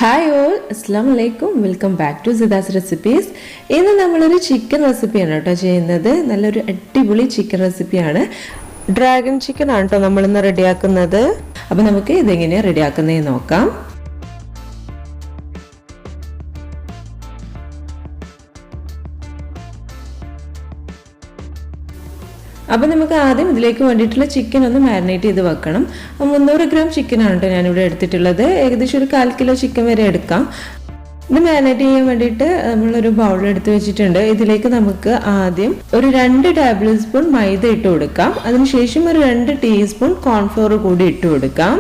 Hi all, അസ്സാം വലൈക്കും. Welcome back to സിദാസ് റെസിപ്പീസ്. ഇന്ന് നമ്മളൊരു ചിക്കൻ റെസിപ്പിയാണ് കേട്ടോ ചെയ്യുന്നത്. നല്ലൊരു അടിപൊളി ചിക്കൻ റെസിപ്പിയാണ്. ഡ്രാഗൺ ചിക്കൻ ആണ് കേട്ടോ നമ്മളിന്ന് റെഡിയാക്കുന്നത്. അപ്പോൾ നമുക്ക് ഇതെങ്ങനെയാണ് റെഡിയാക്കുന്നതെന്ന് നോക്കാം. അപ്പോൾ നമുക്ക് ആദ്യം ഇതിലേക്ക് വേണ്ടിയിട്ടുള്ള ചിക്കൻ ഒന്ന് മാരിനേറ്റ് ചെയ്ത് വെക്കണം. 300 ഗ്രാം ചിക്കനാണ് കേട്ടോ ഞാനിവിടെ എടുത്തിട്ടുള്ളത്. ഏകദേശം ഒരു 1/4 കിലോ ചിക്കൻ വരെ എടുക്കാം. ഇത് മാരിനേറ്റ് ചെയ്യാൻ വേണ്ടിയിട്ട് നമ്മളൊരു ബൗൾ എടുത്ത് വെച്ചിട്ടുണ്ട്. ഇതിലേക്ക് നമുക്ക് ആദ്യം ഒരു 2 ടേബിൾ സ്പൂൺ മൈദ ഇട്ട് കൊടുക്കാം. അതിനുശേഷം ഒരു 2 ടീസ്പൂൺ കോൺഫ്ലോർ കൂടി ഇട്ട് കൊടുക്കാം.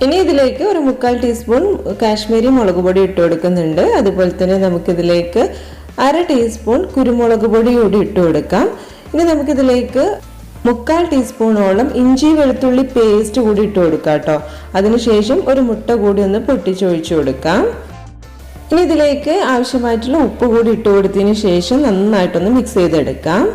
ഇനി ഇതിലേക്ക് ഒരു 1/4 ടീസ്പൂൺ കാശ്മീരി മുളക് പൊടി ഇട്ട് കൊടുക്കുന്നുണ്ട്. അതുപോലെ തന്നെ നമുക്കിതിലേക്ക് 1/2 ടീസ്പൂൺ കുരുമുളക് പൊടി കൂടി ഇട്ട് കൊടുക്കാം. ഇനി നമുക്കിതിലേക്ക് 1/4 ടീസ്പൂണോളം ഇഞ്ചി വെളുത്തുള്ളി പേസ്റ്റ് കൂടി ഇട്ട് കൊടുക്കാം കേട്ടോ. അതിനുശേഷം ഒരു മുട്ട കൂടി ഒന്ന് പൊട്ടിച്ചൊഴിച്ചു കൊടുക്കാം. ഇനി ഇതിലേക്ക് ആവശ്യമായിട്ടുള്ള ഉപ്പ് കൂടി ഇട്ട് കൊടുത്തതിന് ശേഷം നന്നായിട്ടൊന്ന് മിക്സ് ചെയ്തെടുക്കാം.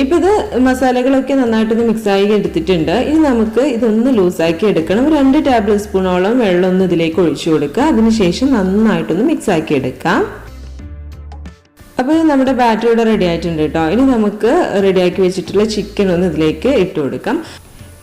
ഇപ്പം ഇത് മസാലകളൊക്കെ നന്നായിട്ടൊന്ന് മിക്സായി എടുത്തിട്ടുണ്ട്. ഇനി നമുക്ക് ഇതൊന്ന് ലൂസാക്കി എടുക്കണം. 2 ടേബിൾ സ്പൂണോളം വെള്ളം ഒന്ന് ഇതിലേക്ക് ഒഴിച്ചു കൊടുക്കുക. അതിനുശേഷം നന്നായിട്ടൊന്ന് മിക്സാക്കി എടുക്കാം. അപ്പോൾ നമ്മുടെ ബാറ്റർ ഇവിടെ റെഡി ആയിട്ടുണ്ട് കേട്ടോ. ഇനി നമുക്ക് റെഡിയാക്കി വെച്ചിട്ടുള്ള ചിക്കൻ ഒന്ന് ഇതിലേക്ക് ഇട്ട് കൊടുക്കാം.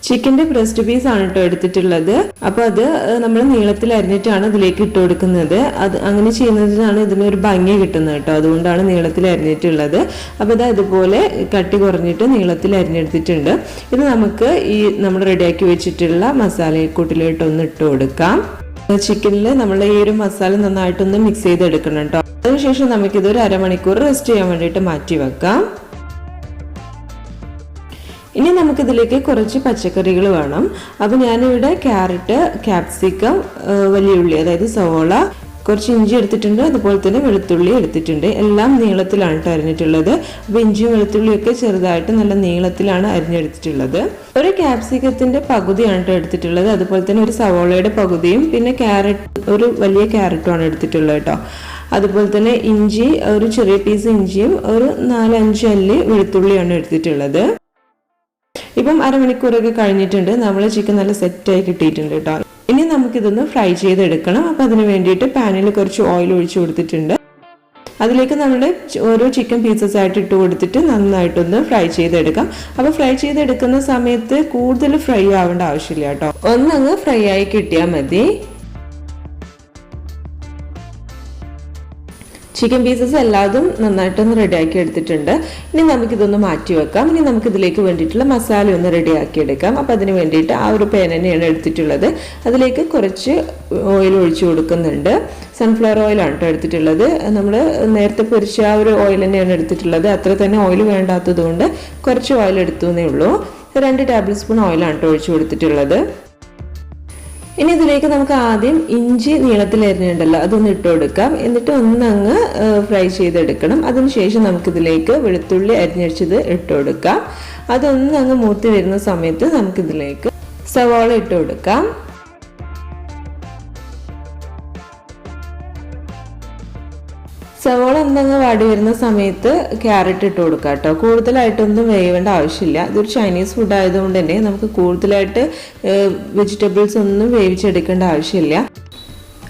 ചിക്കൻ്റെ ബ്രസ്റ്റ് പീസ് ആണ് കേട്ടോ എടുത്തിട്ടുള്ളത്. അപ്പോൾ അത് നമ്മൾ നീളത്തിൽ അരിഞ്ഞിട്ടാണ് ഇതിലേക്ക് ഇട്ട് കൊടുക്കുന്നത്. അത് അങ്ങനെ ചെയ്യുന്നതിനാണ് ഇതിനൊരു ഭംഗി കിട്ടുന്നത് കേട്ടോ. അതുകൊണ്ടാണ് നീളത്തിൽ അരിഞ്ഞിട്ടുള്ളത്. അപ്പോൾ ഇത് അതുപോലെ കട്ടി കുറഞ്ഞിട്ട് നീളത്തിൽ അരിഞ്ഞെടുത്തിട്ടുണ്ട്. ഇത് നമുക്ക് ഈ നമ്മൾ റെഡിയാക്കി വെച്ചിട്ടുള്ള മസാലക്കൂട്ടിലോട്ടൊന്ന് ഇട്ട് കൊടുക്കാം. ചിക്കനിൽ നമ്മൾ ഈ ഒരു മസാല നന്നായിട്ടൊന്ന് മിക്സ് ചെയ്തെടുക്കണം കേട്ടോ. അതിനുശേഷം നമുക്കിതൊരു അരമണിക്കൂർ റെസ്റ്റ് ചെയ്യാൻ വേണ്ടിയിട്ട് മാറ്റി വെക്കാം. ഇനി നമുക്കിതിലേക്ക് കുറച്ച് പച്ചക്കറികൾ വേണം. അപ്പോൾ ഞാനിവിടെ ക്യാരറ്റ്, ക്യാപ്സിക്കം, വലിയ ഉള്ളി അതായത് സവോള, കുറച്ച് ഇഞ്ചി എടുത്തിട്ടുണ്ട്. അതുപോലെ തന്നെ വെളുത്തുള്ളി എടുത്തിട്ടുണ്ട്. എല്ലാം നീളത്തിലാണ് കേട്ടോ അരിഞ്ഞിട്ടുള്ളത്. അപ്പോൾ ഇഞ്ചിയും വെളുത്തുള്ളിയൊക്കെ ചെറുതായിട്ട് നല്ല നീളത്തിലാണ് അരിഞ്ഞെടുത്തിട്ടുള്ളത്. ഒരു ക്യാപ്സിക്കത്തിൻ്റെ പകുതിയാണ് കേട്ടോ എടുത്തിട്ടുള്ളത്. അതുപോലെ തന്നെ ഒരു സവോളയുടെ പകുതിയും പിന്നെ ഒരു വലിയ ക്യാരറ്റുമാണ് എടുത്തിട്ടുള്ളത് കേട്ടോ. അതുപോലെ തന്നെ ഇഞ്ചി, ഒരു ചെറിയ പീസ് ഇഞ്ചിയും ഒരു 4-5 അല്ലി വെളുത്തുള്ളിയാണ് എടുത്തിട്ടുള്ളത്. ഇപ്പം അരമണിക്കൂറൊക്കെ കഴിഞ്ഞിട്ടുണ്ട്. നമ്മൾ ചിക്കൻ നല്ല സെറ്റായി കിട്ടിയിട്ടുണ്ട് കേട്ടോ. ഇനി നമുക്കിതൊന്ന് ഫ്രൈ ചെയ്തെടുക്കണം. അപ്പം അതിന് വേണ്ടിയിട്ട് പാനിൽ കുറച്ച് ഓയിൽ ഒഴിച്ചു കൊടുത്തിട്ടുണ്ട്. അതിലേക്ക് നമ്മൾ ഓരോ ചിക്കൻ പീസസ് ആയിട്ട് ഇട്ട് കൊടുത്തിട്ട് നന്നായിട്ടൊന്ന് ഫ്രൈ ചെയ്തെടുക്കാം. അപ്പോൾ ഫ്രൈ ചെയ്തെടുക്കുന്ന സമയത്ത് കൂടുതൽ ഫ്രൈ ആവേണ്ട ആവശ്യമില്ല കേട്ടോ. ഒന്നങ്ങ് ഫ്രൈ ആയി കിട്ടിയാൽ മതി. ചിക്കൻ പീസസ് എല്ലാതും നന്നായിട്ടൊന്ന് റെഡിയാക്കി എടുത്തിട്ടുണ്ട്. ഇനി നമുക്കിതൊന്ന് മാറ്റി വെക്കാം. ഇനി നമുക്കിതിലേക്ക് വേണ്ടിയിട്ടുള്ള മസാല ഒന്ന് റെഡിയാക്കി എടുക്കാം. അപ്പോൾ അതിന് വേണ്ടിയിട്ട് ആ ഒരു പാൻ തന്നെയാണ് എടുത്തിട്ടുള്ളത്. അതിലേക്ക് കുറച്ച് ഓയിൽ ഒഴിച്ചു കൊടുക്കുന്നുണ്ട്. സൺഫ്ലവർ ഓയിലാണ് കേട്ടോ എടുത്തിട്ടുള്ളത്. നമ്മൾ നേരത്തെ പൊരിച്ച ആ ഒരു ഓയിൽ തന്നെയാണ് എടുത്തിട്ടുള്ളത്. അത്ര തന്നെ ഓയിൽ വേണ്ടാത്തത് കൊണ്ട് കുറച്ച് ഓയിൽ എടുത്തു എന്നേ ഉള്ളൂ. 2 ടേബിൾ സ്പൂൺ ഓയിലാണ് കേട്ടോ ഒഴിച്ചു കൊടുത്തിട്ടുള്ളത്. ഇനി ഇതിലേക്ക് നമുക്ക് ആദ്യം ഇഞ്ചി നീളത്തിൽ അരിഞ്ഞിട്ടുണ്ടല്ലോ അതൊന്ന് ഇട്ട് കൊടുക്കാം. എന്നിട്ട് ഒന്നങ്ങ് ഫ്രൈ ചെയ്തെടുക്കണം. അതിനുശേഷം നമുക്കിതിലേക്ക് വെളുത്തുള്ളി അരിഞ്ഞടിച്ചത് ഇട്ട് കൊടുക്കാം. അതൊന്നങ്ങ് മൂത്ത് വരുന്ന സമയത്ത് നമുക്കിതിലേക്ക് സവാള ഇട്ട് കൊടുക്കാം. സവോള ഒന്നങ്ങ് വാടി വരുന്ന സമയത്ത് ക്യാരറ്റ് ഇട്ട് കൊടുക്കാം കേട്ടോ. കൂടുതലായിട്ടൊന്നും വേവേണ്ട ആവശ്യമില്ല. ഇതൊരു ചൈനീസ് ഫുഡ് ആയതുകൊണ്ട് തന്നെ നമുക്ക് കൂടുതലായിട്ട് വെജിറ്റബിൾസ് ഒന്നും വേവിച്ചെടുക്കേണ്ട ആവശ്യമില്ല.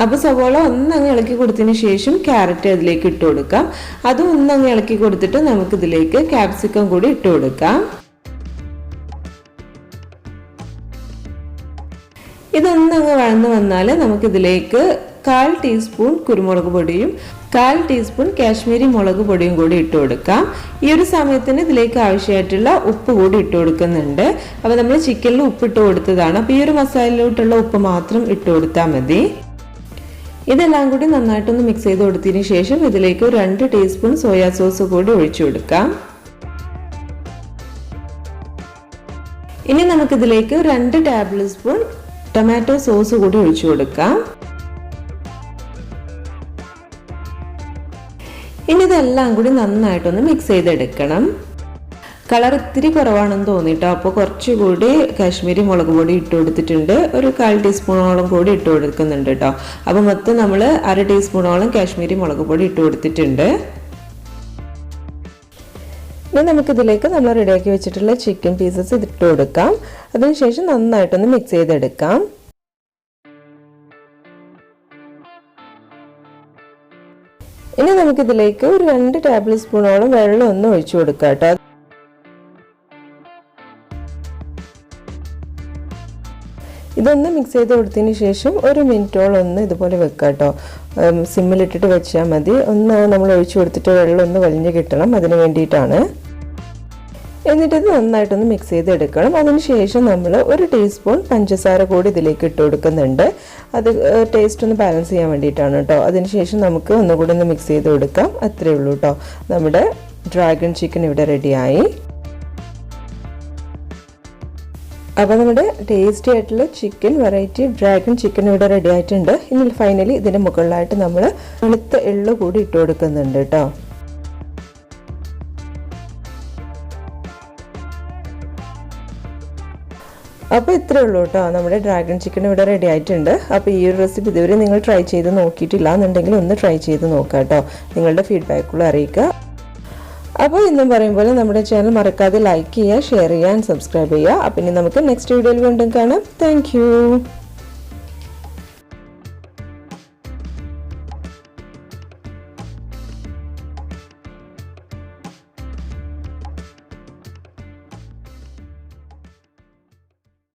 അപ്പോൾ സവോള ഒന്നങ്ങ് ഇളക്കി കൊടുത്തതിന് ശേഷം ക്യാരറ്റ് അതിലേക്ക് ഇട്ട് കൊടുക്കാം. അതും ഒന്നങ്ങ് ഇളക്കി കൊടുത്തിട്ട് നമുക്കിതിലേക്ക് ക്യാപ്സിക്കം കൂടി ഇട്ട് കൊടുക്കാം. ഇതൊന്നങ്ങ് വഴന്ന് വന്നാൽ നമുക്കിതിലേക്ക് 1/4 ടീസ്പൂൺ കുരുമുളക് പൊടിയും 1/4 ടീസ്പൂൺ കാശ്മീരി മുളക് പൊടിയും കൂടി ഇട്ട് കൊടുക്കാം. ഈ ഒരു സമയത്തിന് ഇതിലേക്ക് ആവശ്യമായിട്ടുള്ള ഉപ്പ് കൂടി ഇട്ട് കൊടുക്കുന്നുണ്ട്. അപ്പോൾ നമ്മൾ ചിക്കനിൽ ഉപ്പിട്ട് കൊടുത്തതാണ്. അപ്പോൾ ഈ ഒരു മസാലയിലോട്ടുള്ള ഉപ്പ് മാത്രം ഇട്ട് കൊടുത്താൽ മതി. ഇതെല്ലാം കൂടി നന്നായിട്ടൊന്ന് മിക്സ് ചെയ്ത് കൊടുത്തതിന് ശേഷം ഇതിലേക്ക് 2 ടീസ്പൂൺ സോയാ സോസ് കൂടി ഒഴിച്ചു കൊടുക്കാം. ഇനി നമുക്കിതിലേക്ക് 2 ടേബിൾ സ്പൂൺ ടൊമാറ്റോ സോസ് കൂടി ഒഴിച്ചു കൊടുക്കാം. ഇനി ഇതെല്ലാം കൂടി നന്നായിട്ടൊന്ന് മിക്സ് ചെയ്തെടുക്കണം. കളർ ഇത്തിരി കുറവാണെന്ന് തോന്നിട്ടോ. അപ്പോൾ കുറച്ചുകൂടി കാശ്മീരി മുളക് പൊടി ഇട്ട് കൊടുത്തിട്ടുണ്ട്. ഒരു 1/4 ടീസ്പൂണോളം കൂടി ഇട്ട് കൊടുക്കുന്നുണ്ട് കേട്ടോ. അപ്പോൾ മൊത്തം നമ്മൾ 1/2 ടീസ്പൂണോളം കാശ്മീരി മുളക് പൊടി ഇട്ട് കൊടുത്തിട്ടുണ്ട്. ഇനി നമുക്കിതിലേക്ക് നമ്മൾ റെഡിയാക്കി വെച്ചിട്ടുള്ള ചിക്കൻ പീസസ് ഇതിട്ട് കൊടുക്കാം. അതിനുശേഷം നന്നായിട്ടൊന്ന് മിക്സ് ചെയ്തെടുക്കാം. ഇനി നമുക്കിതിലേക്ക് ഒരു 2 ടേബിൾ സ്പൂണോളം വെള്ളം ഒന്ന് ഒഴിച്ചു കൊടുക്കാം കേട്ടോ. ഇതൊന്ന് മിക്സ് ചെയ്ത് കൊടുത്തതിന് ശേഷം 1 മിനിറ്റോളം ഒന്ന് ഇതുപോലെ വെക്കാം കേട്ടോ. സിമ്മിലിട്ടിട്ട് വെച്ചാൽ മതി. ഒന്ന് നമ്മൾ ഒഴിച്ചു കൊടുത്തിട്ട് വെള്ളം ഒന്ന് വലിഞ്ഞ് കിട്ടണം, അതിന് വേണ്ടിയിട്ടാണ്. എന്നിട്ട് ഇത് നന്നായിട്ടൊന്ന് മിക്സ് ചെയ്തെടുക്കണം. അതിനുശേഷം നമ്മൾ 1 ടീസ്പൂൺ പഞ്ചസാര കൂടി ഇതിലേക്ക് ഇട്ട് കൊടുക്കുന്നുണ്ട്. അത് ടേസ്റ്റ് ഒന്ന് ബാലൻസ് ചെയ്യാൻ വേണ്ടിയിട്ടാണ് കേട്ടോ. അതിനുശേഷം നമുക്ക് ഒന്നുകൂടി ഒന്ന് മിക്സ് ചെയ്ത് കൊടുക്കാം. അത്രയേ ഉള്ളൂ കേട്ടോ. നമ്മുടെ ഡ്രാഗൺ ചിക്കൻ ഇവിടെ റെഡിയായി. അപ്പോൾ നമ്മുടെ ടേസ്റ്റി ആയിട്ടുള്ള ചിക്കൻ വെറൈറ്റി ഡ്രാഗൺ ചിക്കൻ ഇവിടെ റെഡി ആയിട്ടുണ്ട്. ഇനി ഫൈനലി ഇതിൻ്റെ മുകളിലായിട്ട് നമ്മൾ വെളുത്ത എള്ള് കൂടി ഇട്ട് കൊടുക്കുന്നുണ്ട് കേട്ടോ. അപ്പോൾ ഇത്രയേ ഉള്ളൂ കേട്ടോ. നമ്മുടെ ഡ്രാഗൺ ചിക്കൻ ഇവിടെ റെഡി ആയിട്ടുണ്ട്. അപ്പോൾ ഈ ഒരു റെസിപ്പി ഇതുവരെ നിങ്ങൾ ട്രൈ ചെയ്ത് നോക്കിയിട്ടില്ല എന്നുണ്ടെങ്കിൽ ഒന്ന് ട്രൈ ചെയ്ത് നോക്കാം കേട്ടോ. നിങ്ങളുടെ ഫീഡ്ബാക്കുകൾ അറിയിക്കുക. അപ്പോൾ ഇന്നും പറയുമ്പോൾ നമ്മുടെ ചാനൽ മറക്കാതെ ലൈക്ക് ചെയ്യുക, ഷെയർ ചെയ്യുക ആൻഡ് സബ്സ്ക്രൈബ് ചെയ്യുക. അപ്പോൾ ഇനി നമുക്ക് നെക്സ്റ്റ് വീഡിയോയിൽ വീണ്ടും കാണാം. താങ്ക്